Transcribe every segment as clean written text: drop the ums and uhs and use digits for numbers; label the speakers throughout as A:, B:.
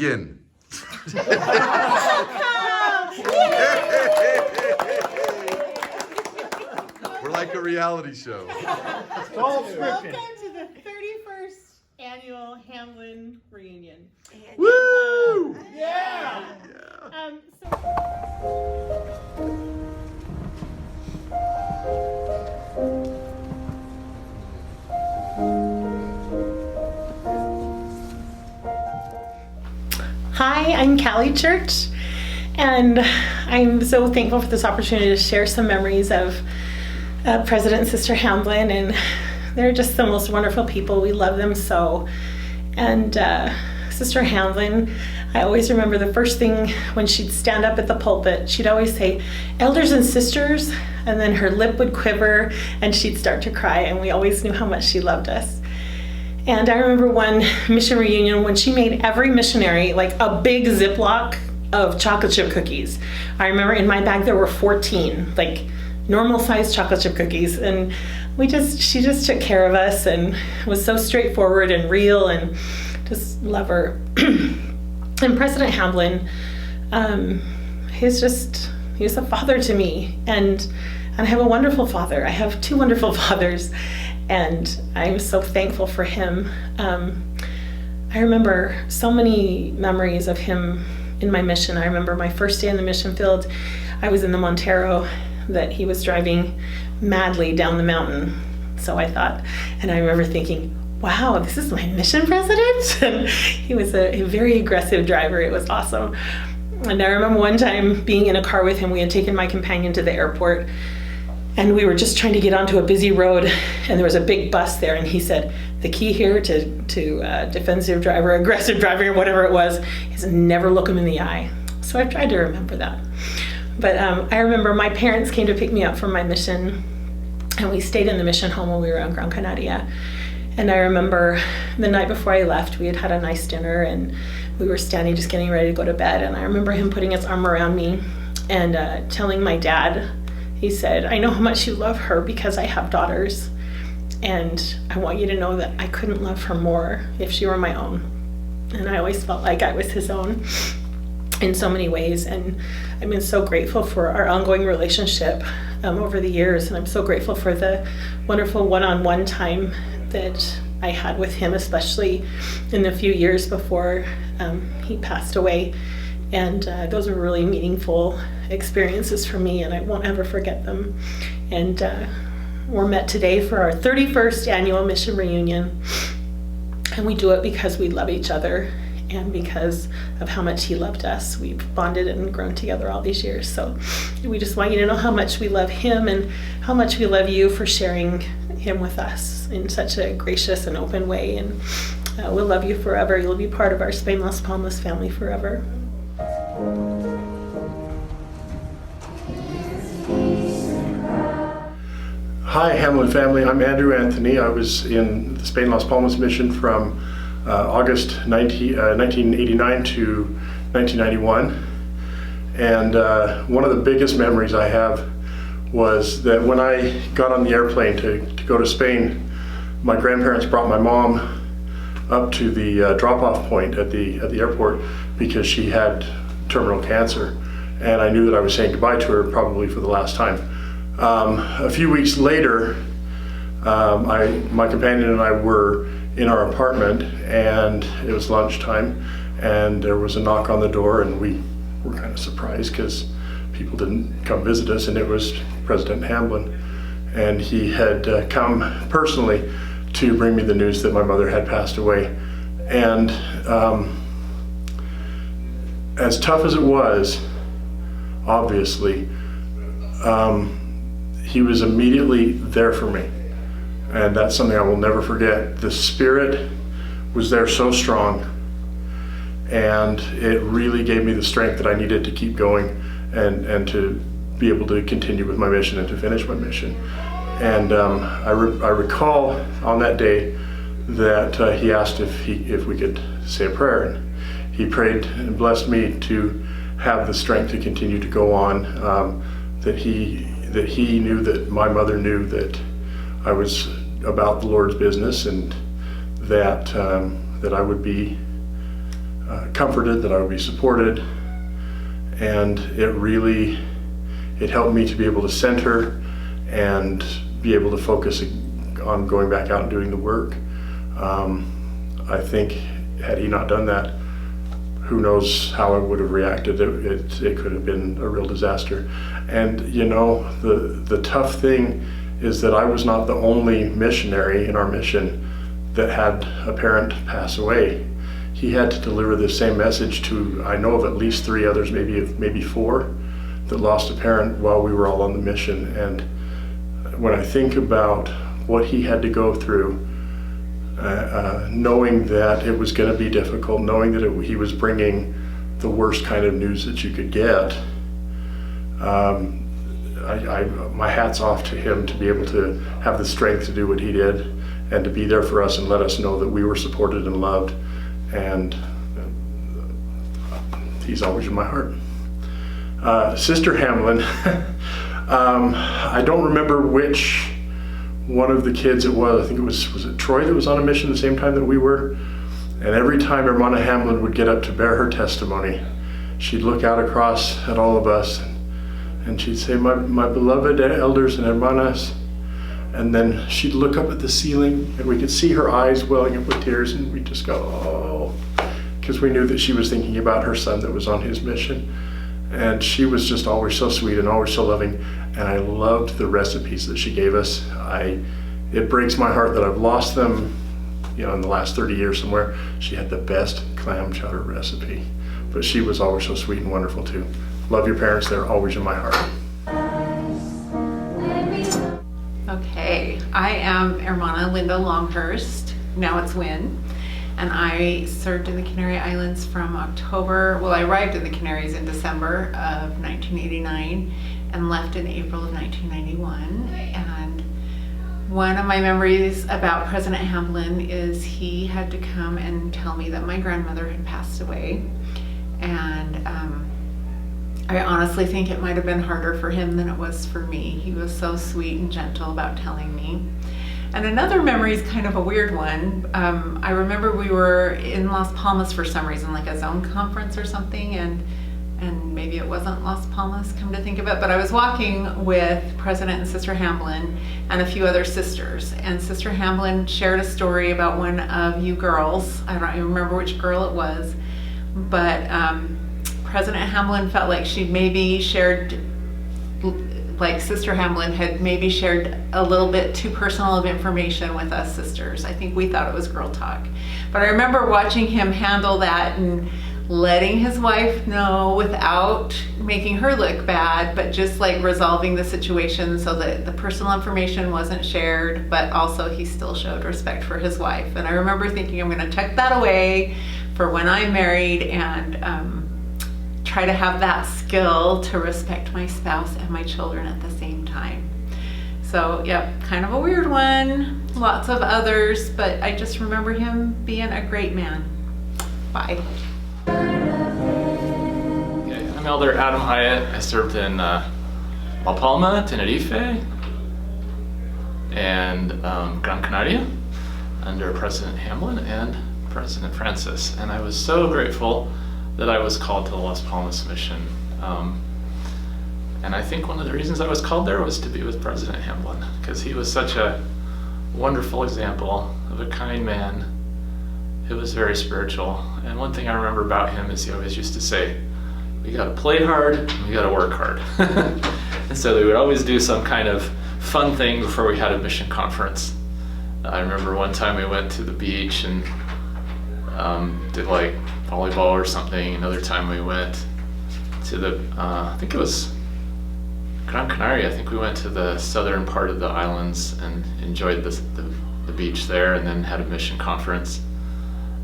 A: begin. We're like a reality show.
B: Welcome to the 31st annual Hamblin reunion.
A: Woo!
B: Yeah! Hi, I'm Callie Church, and I'm so thankful for this opportunity to share some memories of President and Sister Hamblin, and they're just the most wonderful people. We love them so. And Sister Hamblin, I always remember the first thing when she'd stand up at the pulpit, she'd always say, "Elders and sisters," and then her lip would quiver and she'd start to cry, and we always knew how much she loved us. And I remember one mission reunion when she made every missionary like a big Ziploc of chocolate chip cookies. I remember in my bag there were 14, like normal sized chocolate chip cookies, and she just took care of us and was so straightforward and real, and just love her. And President Hamblin, he's a father to me, and I have a wonderful father. I have two wonderful fathers, and I'm so thankful for him. I remember so many memories of him in my mission. I remember my first day in the mission field. I was in the Montero that he was driving madly down the mountain. So I thought, and I remember thinking, wow, this is my mission president? And he was a very aggressive driver. It was awesome. And I remember one time being in a car with him. We had taken my companion to the airport, and we were just trying to get onto a busy road, and there was a big bus there, and he said, the key here to defensive driver, aggressive driver, or whatever it was, is never look him in the eye. So I've tried to remember that. But I remember my parents came to pick me up from my mission, and we stayed in the mission home when we were on Gran Canaria. And I remember the night before I left, we had had a nice dinner, and we were standing just getting ready to go to bed. And I remember him putting his arm around me and telling my dad, he said, "I know how much you love her because I have daughters, and I want you to know that I couldn't love her more if she were my own." And I always felt like I was his own in so many ways, and I've been so grateful for our ongoing relationship over the years, and I'm so grateful for the wonderful one-on-one time that I had with him, especially in the few years before he passed away. And those were really meaningful experiences for me, and I won't ever forget them. And we're met today for our 31st annual mission reunion, and we do it because we love each other and because of how much he loved us. We've bonded and grown together all these years. So we just want you to know how much we love him and how much we love you for sharing him with us in such a gracious and open way. And we'll love you forever. You'll be part of our Spain Las Palmas family forever.
C: Hi, Hamblin family. I'm Andrew Anthony. I was in the Spain Las Palmas mission from August 1989 to 1991. And one of the biggest memories I have was that when I got on the airplane to go to Spain, my grandparents brought my mom up to the drop-off point at the airport because she had terminal cancer, and I knew that I was saying goodbye to her probably for the last time. A few weeks later, my companion and I were in our apartment, and it was lunchtime, and there was a knock on the door, and we were kind of surprised because people didn't come visit us, and it was President Hamblin, and he had come personally to bring me the news that my mother had passed away. And as tough as it was, obviously, he was immediately there for me. And that's something I will never forget. The spirit was there so strong, and it really gave me the strength that I needed to keep going and to be able to continue with my mission and to finish my mission. And I recall on that day that he asked if we could say a prayer, and he prayed and blessed me to have the strength to continue to go on, that he knew, that my mother knew that I was about the Lord's business, and that I would be comforted, that I would be supported, and it helped me to be able to center and be able to focus on going back out and doing the work. I think had he not done that, who knows how I would have reacted. It could have been a real disaster. And you know, the tough thing is that I was not the only missionary in our mission that had a parent pass away. He had to deliver the same message to, I know of at least 3 others, maybe 4, that lost a parent while we were all on the mission. And when I think about what he had to go through, knowing that it was going to be difficult, knowing that he was bringing the worst kind of news that you could get, my hat's off to him to be able to have the strength to do what he did and to be there for us and let us know that we were supported and loved. And he's always in my heart. Sister Hamblin, I don't remember which one of the kids it was. I think it was it Troy that was on a mission the same time that we were? And every time Hermana Hamblin would get up to bear her testimony, she'd look out across at all of us and she'd say, my beloved elders and hermanas. And then she'd look up at the ceiling and we could see her eyes welling up with tears, and we'd just go, oh, because we knew that she was thinking about her son that was on his mission. And she was just always so sweet and always so loving. And I loved the recipes that she gave us. It breaks my heart that I've lost them, you know, in the last 30 years somewhere. She had the best clam chowder recipe, but she was always so sweet and wonderful too. Love your parents, they're always in my heart.
D: Okay, I am Hermana Linda Longhurst, now it's Wynn, and I served in the Canary Islands from I arrived in the Canaries in December of 1989 and left in April of 1991. And one of my memories about President Hamblin is he had to come and tell me that my grandmother had passed away. And I honestly think it might have been harder for him than it was for me. He was so sweet and gentle about telling me. And another memory is kind of a weird one. I remember we were in Las Palmas for some reason, like a zone conference or something, and maybe it wasn't Las Palmas, come to think of it, but I was walking with President and Sister Hamblin and a few other sisters. And Sister Hamblin shared a story about one of you girls. I don't even remember which girl it was, but President Hamblin felt like she maybe shared, like Sister Hamblin had maybe shared a little bit too personal of information with us sisters. I think we thought it was girl talk. But I remember watching him handle that and letting his wife know without making her look bad, but just like resolving the situation so that the personal information wasn't shared, but also he still showed respect for his wife. And I remember thinking, I'm gonna tuck that away for when I'm married and try to have that skill to respect my spouse and my children at the same time. So yeah, kind of a weird one, lots of others, but I just remember him being a great man. Bye.
E: Okay, I'm Elder Adam Hyatt. I served in La Palma, Tenerife, and Gran Canaria under President Hamblin and President Francis. And I was so grateful that I was called to the Las Palmas mission. And I think one of the reasons I was called there was to be with President Hamblin, because he was such a wonderful example of a kind man who was very spiritual. And one thing I remember about him is he always used to say, we gotta play hard, and we gotta work hard. And so they would always do some kind of fun thing before we had a mission conference. I remember one time we went to the beach and did like volleyball or something. Another time we went to the, I think it was Gran Canaria. I think we went to the southern part of the islands and enjoyed the beach there, and then had a mission conference.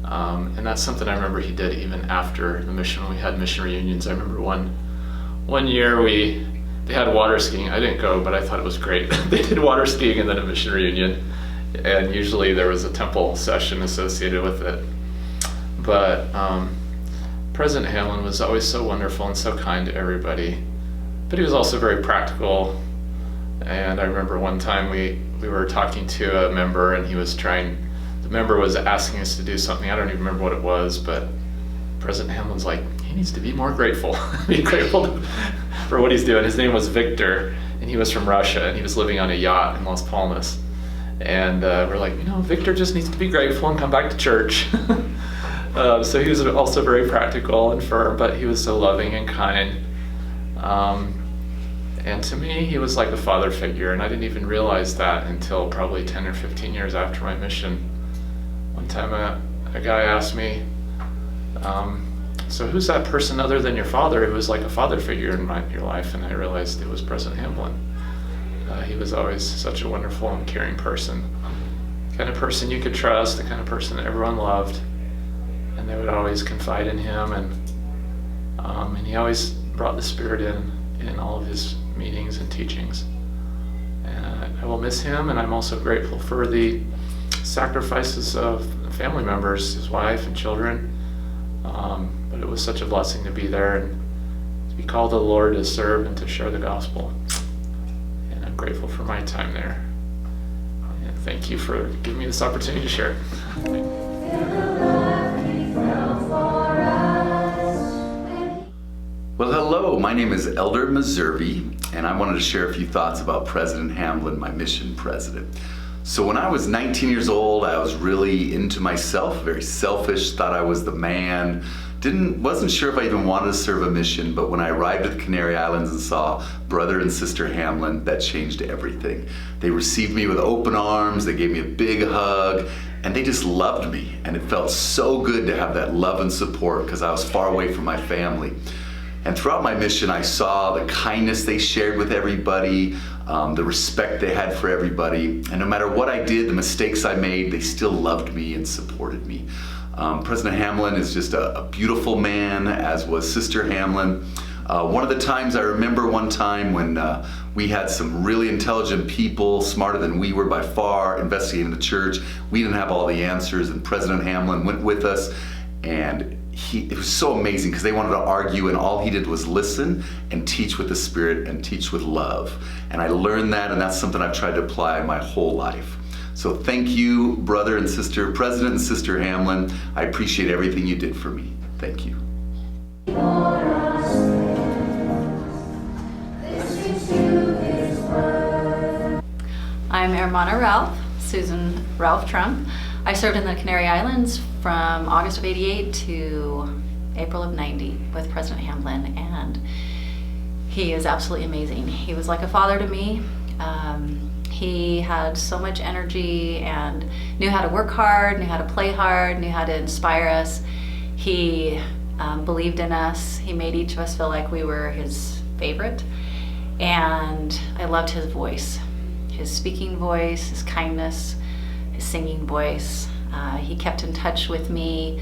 E: And that's something I remember he did even after the mission, when we had mission reunions. I remember one year they had water skiing. I didn't go, but I thought it was great. They did water skiing and then a mission reunion, and usually there was a temple session associated with it. But President Hamblin was always so wonderful and so kind to everybody, but he was also very practical. And I remember one time we were talking to a member, and the member was asking us to do something. I don't even remember what it was, but President Hamlin's like, he needs to be more grateful. Be grateful for what he's doing. His name was Victor, and he was from Russia, and he was living on a yacht in Las Palmas. And we're like, Victor just needs to be grateful and come back to church. So he was also very practical and firm, but he was so loving and kind. And to me, he was like a father figure, and I didn't even realize that until probably 10 or 15 years after my mission. One time a guy asked me, so who's that person other than your father who was like a father figure in your life? And I realized it was President Hamblin. He was always such a wonderful and caring person. The kind of person you could trust, the kind of person that everyone loved. And they would always confide in him, and he always brought the Spirit in all of his meetings and teachings. And I will miss him, and I'm also grateful for the sacrifices of family members, his wife and children. But it was such a blessing to be there and to be called to the Lord to serve and to share the gospel. And I'm grateful for my time there. And thank you for giving me this opportunity to share.
F: Well, hello, my name is Elder Meservey, and I wanted to share a few thoughts about President Hamblin, my mission president. So when I was 19 years old, I was really into myself, very selfish, thought I was the man, wasn't sure if I even wanted to serve a mission, but when I arrived at the Canary Islands and saw Brother and Sister Hamblin, that changed everything. They received me with open arms, they gave me a big hug, and they just loved me. And it felt so good to have that love and support because I was far away from my family. And throughout my mission, I saw the kindness they shared with everybody, the respect they had for everybody. And no matter what I did, the mistakes I made, they still loved me and supported me. President Hamblin is just a beautiful man, as was Sister Hamblin. One of the times I remember one time when we had some really intelligent people, smarter than we were by far, investigating the church. We didn't have all the answers, and President Hamblin went with us, and it was so amazing because they wanted to argue, and all he did was listen and teach with the Spirit and teach with love. And I learned that, and that's something I've tried to apply my whole life. So thank you, Brother and Sister, President and Sister Hamblin. I appreciate everything you did for me. Thank you.
G: I'm Hermana Ralph, Susan Ralph Trump. I served in the Canary Islands from August of '88 to April of '90 with President Hamblin, and he is absolutely amazing. He was like a father to me. He had so much energy and knew how to work hard, knew how to play hard, knew how to inspire us. He believed in us. He made each of us feel like we were his favorite, and I loved his voice, his speaking voice, his kindness, his singing voice. He kept in touch with me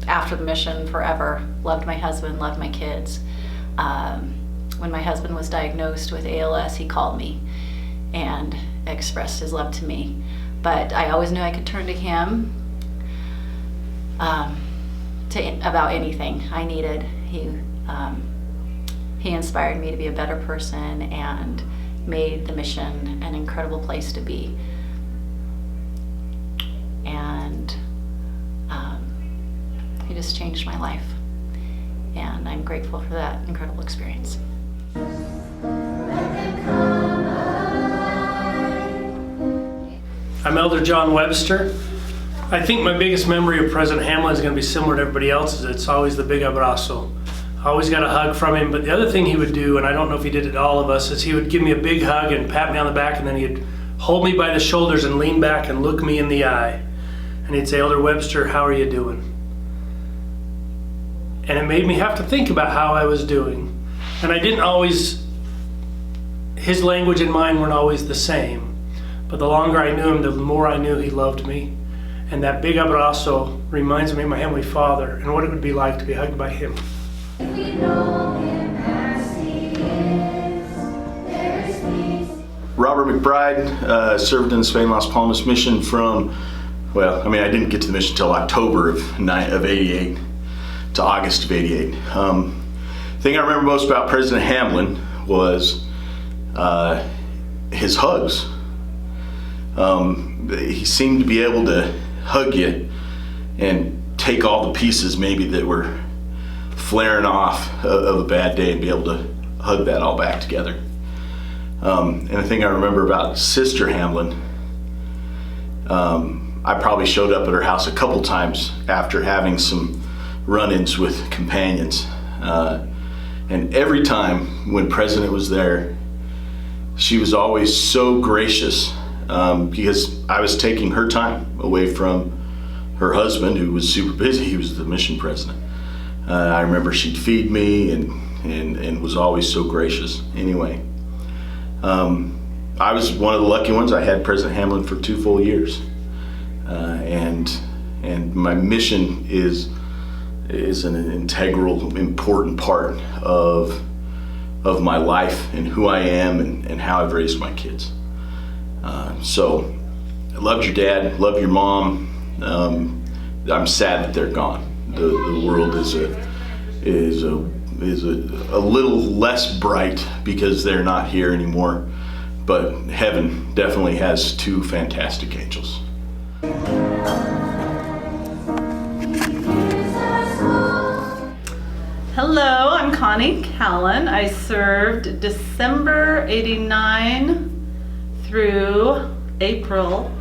G: after the mission forever. Loved my husband, loved my kids. When my husband was diagnosed with ALS, he called me and expressed his love to me. But I always knew I could turn to him about anything I needed. He inspired me to be a better person and made the mission an incredible place to be. And he just changed my life. And I'm grateful for that incredible experience.
H: I'm Elder John Webster. I think my biggest memory of President Hamblin is going to be similar to everybody else's. It's always the big abrazo. I always got a hug from him, but the other thing he would do, and I don't know if he did it to all of us, is he would give me a big hug and pat me on the back, and then he'd hold me by the shoulders and lean back and look me in the eye. And he'd say, Elder Webster, how are you doing? And it made me have to think about how I was doing. And I didn't always, his language and mine weren't always the same. But the longer I knew him, the more I knew he loved me. And that big abrazo reminds me of my Heavenly Father and what it would be like to be hugged by him.
I: Robert McBride served in the Spain Las Palmas mission from, I didn't get to the mission until October of '88 to August of '88. The thing I remember most about President Hamblin was his hugs. He seemed to be able to hug you and take all the pieces maybe that were flaring off of a bad day and be able to hug that all back together. And the thing I remember about Sister Hamblin, I probably showed up at her house a couple times after having some run-ins with companions. And every time when President was there, she was always so gracious because I was taking her time away from her husband, who was super busy. He was the mission president. I remember she'd feed me and was always so gracious. Anyway, I was one of the lucky ones. I had President Hamblin for 2 full years. And my mission is an integral, important part of my life and who I am and how I've raised my kids. So I loved your dad, loved your mom. I'm sad that they're gone. The world is a little less bright because they're not here anymore. But heaven definitely has 2 fantastic angels.
J: Hello, I'm Connie Callan. I served December 89 through April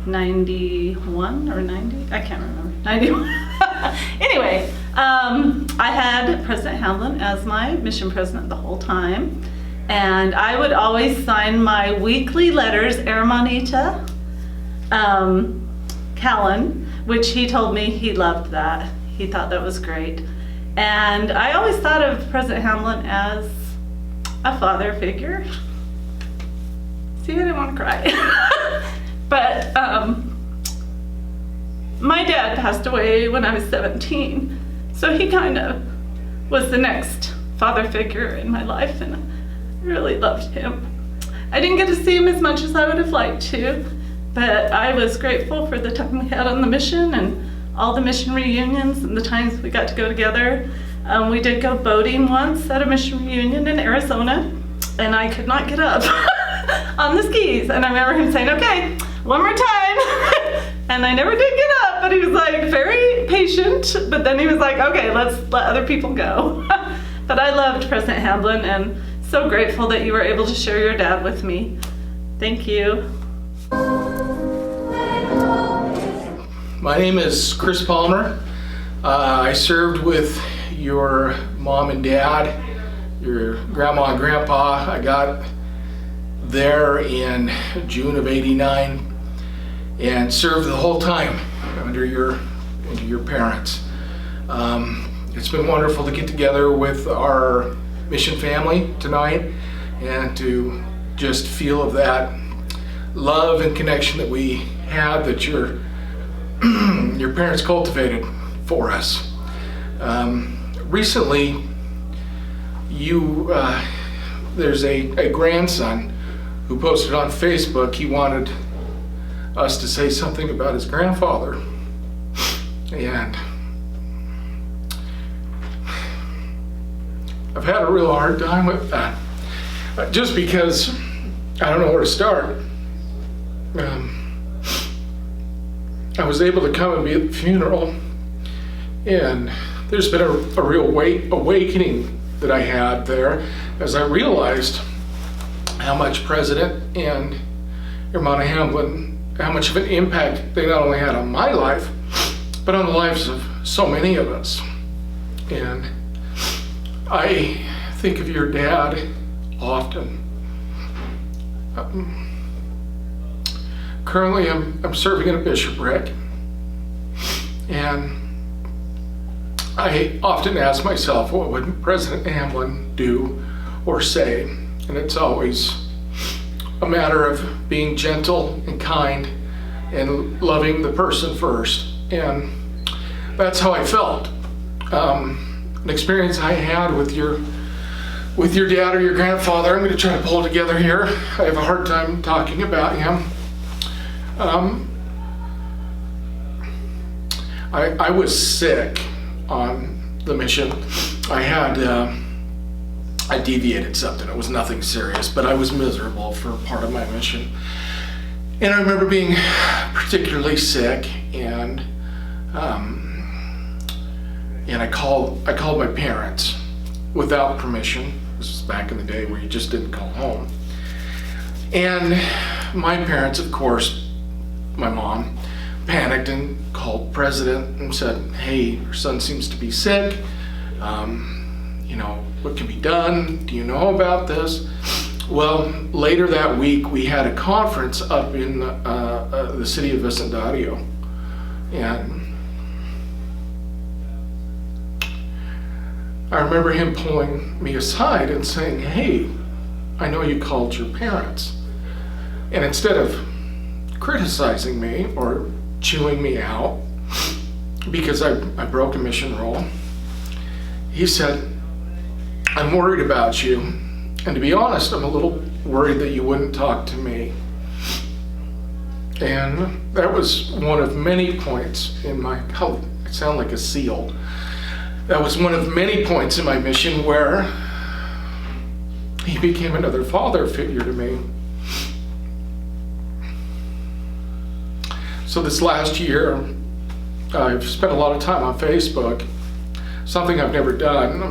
J: 91 or 90? I can't remember. 91. Anyway, I had President Hamblin as my mission president the whole time. And I would always sign my weekly letters, Hermanita Callan, which he told me he loved that. He thought that was great. And I always thought of President Hamblin as a father figure. See, I didn't want to cry. But my dad passed away when I was 17. So he kind of was the next father figure in my life, and I really loved him. I didn't get to see him as much as I would have liked to, but I was grateful for the time we had on the mission and all the mission reunions and the times we got to go together. We did go boating once at a mission reunion in Arizona, and I could not get up on the skis. And I remember him saying, okay, one more time. And I never did get up, but he was like very patient. But then he was like, okay, let's let other people go. But I loved President Hamblin and so grateful that you were able to share your dad with me. Thank you.
K: My name is Chris Palmer. I served with your mom and dad, your grandma and grandpa. I got there in June of '89 and served the whole time under your parents. It's been wonderful to get together with our mission family tonight and to just feel of that love and connection that we had, that your parents cultivated for us. Recently, there's a grandson who posted on Facebook. He wanted us to say something about his grandfather, and I've had a real hard time with that, just because I don't know where to start. I was able to come and be at the funeral, and there's been a real awakening that I had there as I realized how much President and Hermana Hamblin, how much of an impact they not only had on my life, but on the lives of so many of us. And I think of your dad often. Currently, I'm serving in a bishopric, and I often ask myself, what would President Hamblin do or say? And it's always a matter of being gentle and kind and loving the person first. And that's how I felt. An experience I had with your dad or your grandfather. I'm going to try to pull it together here. I have a hard time talking about him. I was sick on the mission. I deviated something. It was nothing serious, but I was miserable for part of my mission. And I remember being particularly sick, and and I called my parents without permission. This was back in the day where you just didn't call home. And my parents, of course, my mom, panicked and called President and said, hey, her son seems to be sick. What can be done? Do you know about this? Well, later that week, we had a conference up in the city of Vecindario. And I remember him pulling me aside and saying, hey, I know you called your parents. And instead of criticizing me or chewing me out because I broke a mission rule, he said, I'm worried about you. And to be honest, I'm a little worried that you wouldn't talk to me. And that was one of many points in my, I sound like a SEAL. That was one of many points in my mission where he became another father figure to me. So this last year, I've spent a lot of time on Facebook, something I've never done.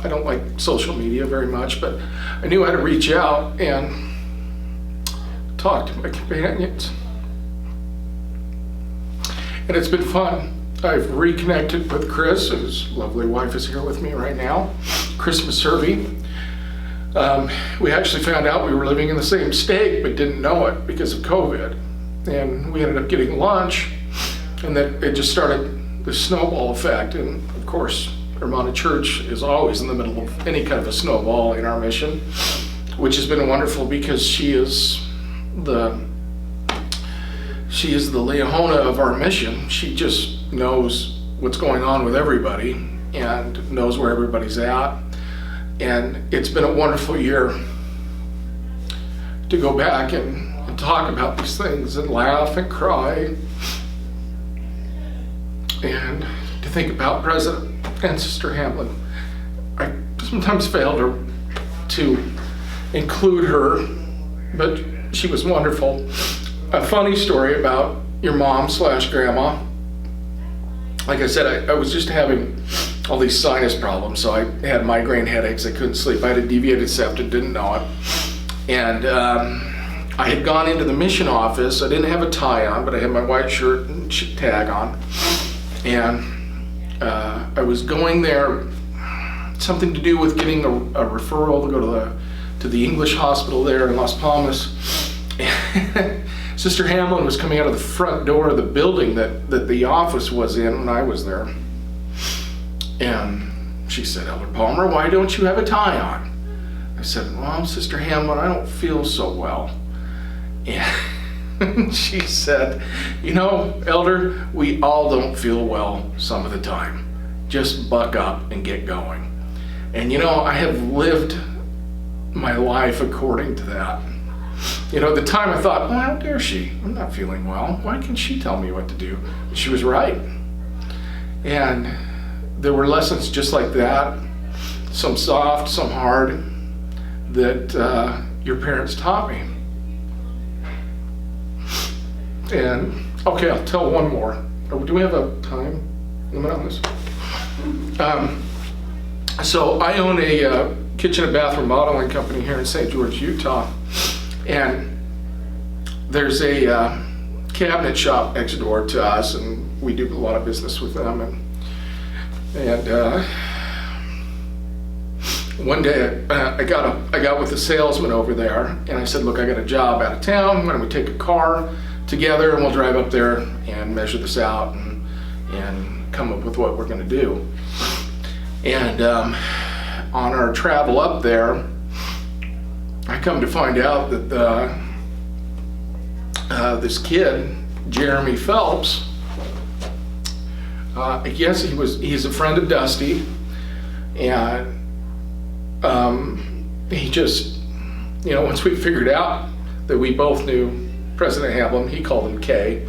K: I don't like social media very much, but I knew how to reach out and talk to my companions. And it's been fun. I've reconnected with Chris, whose lovely wife is here with me right now, Chris Maservi. We actually found out we were living in the same state, but didn't know it because of COVID. And we ended up getting lunch, and that it just started the snowball effect. And of course, Hermana Church is always in the middle of any kind of a snowball in our mission, which has been wonderful because she is the Leona of our mission. She just knows what's going on with everybody and knows where everybody's at. And it's been a wonderful year to go back and talk about these things and laugh and cry and to think about President and Sister Hamblin. I sometimes fail to include her, but she was wonderful. A funny story about your mom / grandma. Like I said, I was just having all these sinus problems, so I had migraine headaches. I couldn't sleep. I had a deviated septum, didn't know it. And I had gone into the mission office. I didn't have a tie on, but I had my white shirt and tag on. And I was going there, something to do with getting a referral to go to the English hospital there in Las Palmas. Sister Hamblin was coming out of the front door of the building that the office was in when I was there. And she said, Elder Palmer, why don't you have a tie on? I said, well, Sister Hamblin, I don't feel so well. And she said, Elder, we all don't feel well some of the time. Just buck up and get going. And I have lived my life according to that. At the time I thought, well, how dare she? I'm not feeling well. Why can she tell me what to do? And she was right. And there were lessons just like that, some soft, some hard, that your parents taught me. And, okay, I'll tell one more. Do we have a time limit on this? So I own a kitchen and bathroom modeling company here in St. George, Utah. And there's a cabinet shop next door to us, and we do a lot of business with them. And one day I got with the salesman over there, and I said, look, I got a job out of town. Why don't we take a car together and we'll drive up there and measure this out and come up with what we're going to do. And on our travel up there, I come to find out that this kid, Jeremy Phelps, I guess he's a friend of Dusty, and he just, once we figured out that we both knew President Hamblin, he called him Kay.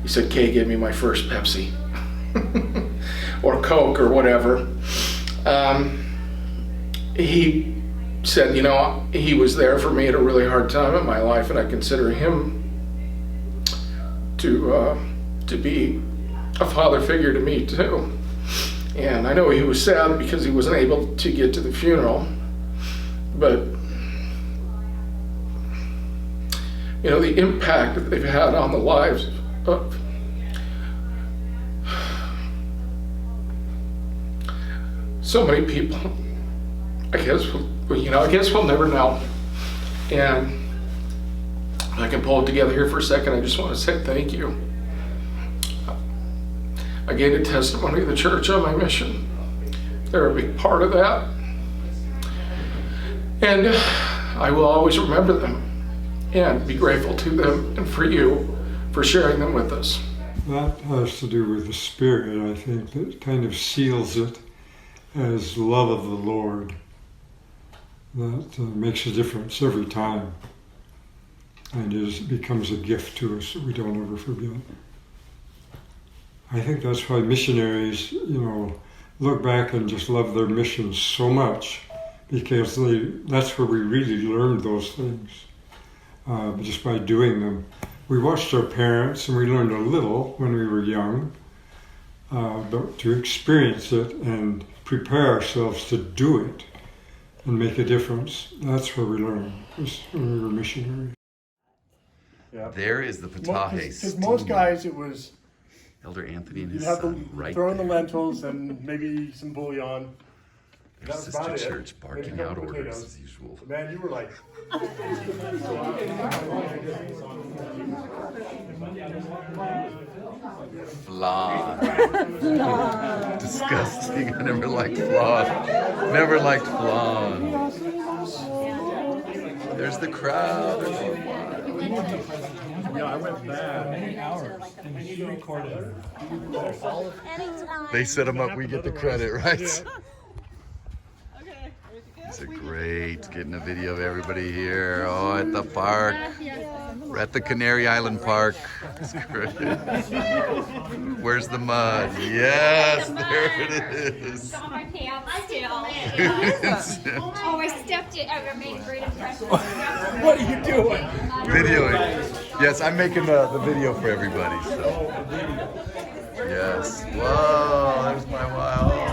K: He said, Kay gave me my first Pepsi or Coke or whatever. He said, he was there for me at a really hard time in my life, and I consider him to be a father figure to me too. And I know he was sad because he wasn't able to get to the funeral, but you know, the impact that they've had on the lives of so many people, I guess we'll never know. And if I can pull it together here for a second, I just want to say thank you. I gave a testimony of the church on my mission. They're a big part of that. And I will always remember them and be grateful to them and for you for sharing them with us.
L: That has to do with the Spirit, I think, that kind of seals it as love of the Lord. That makes a difference every time and becomes a gift to us that we don't ever forget. I think that's why missionaries, look back and just love their missions so much, because that's where we really learned those things, just by doing them. We watched our parents and we learned a little when we were young, but to experience it and prepare ourselves to do it and make a difference, that's where we learned, when we were missionaries.
C: Yeah.
A: There is the potaje.
C: Because most guys, it was
A: Elder Anthony and his
C: you'd have
A: son
C: to
A: right
C: throw in the
A: there.
C: lentils and maybe some bouillon.
A: There's
C: That's about
A: Sister
C: it.
A: Church barking
C: Maybe a
A: out
C: couple
A: orders
C: potatoes.
A: as usual.
C: Man, you were like.
A: Flan. Disgusting. I never liked flan. Never liked flan. There's the crowd.
C: Yeah, I went bad.
A: They set them up, we get the credit, right? These are great. Getting a video of everybody here. Oh, at the park. We're at the Canary Island Park. It's great. Where's the mud? Yes, there it is.
M: It's on my pants still. Oh, I stepped it. I made a great impression.
A: What are you doing? Videoing. Yes, I'm making the video for everybody. So. Yes. Whoa, there's my wow.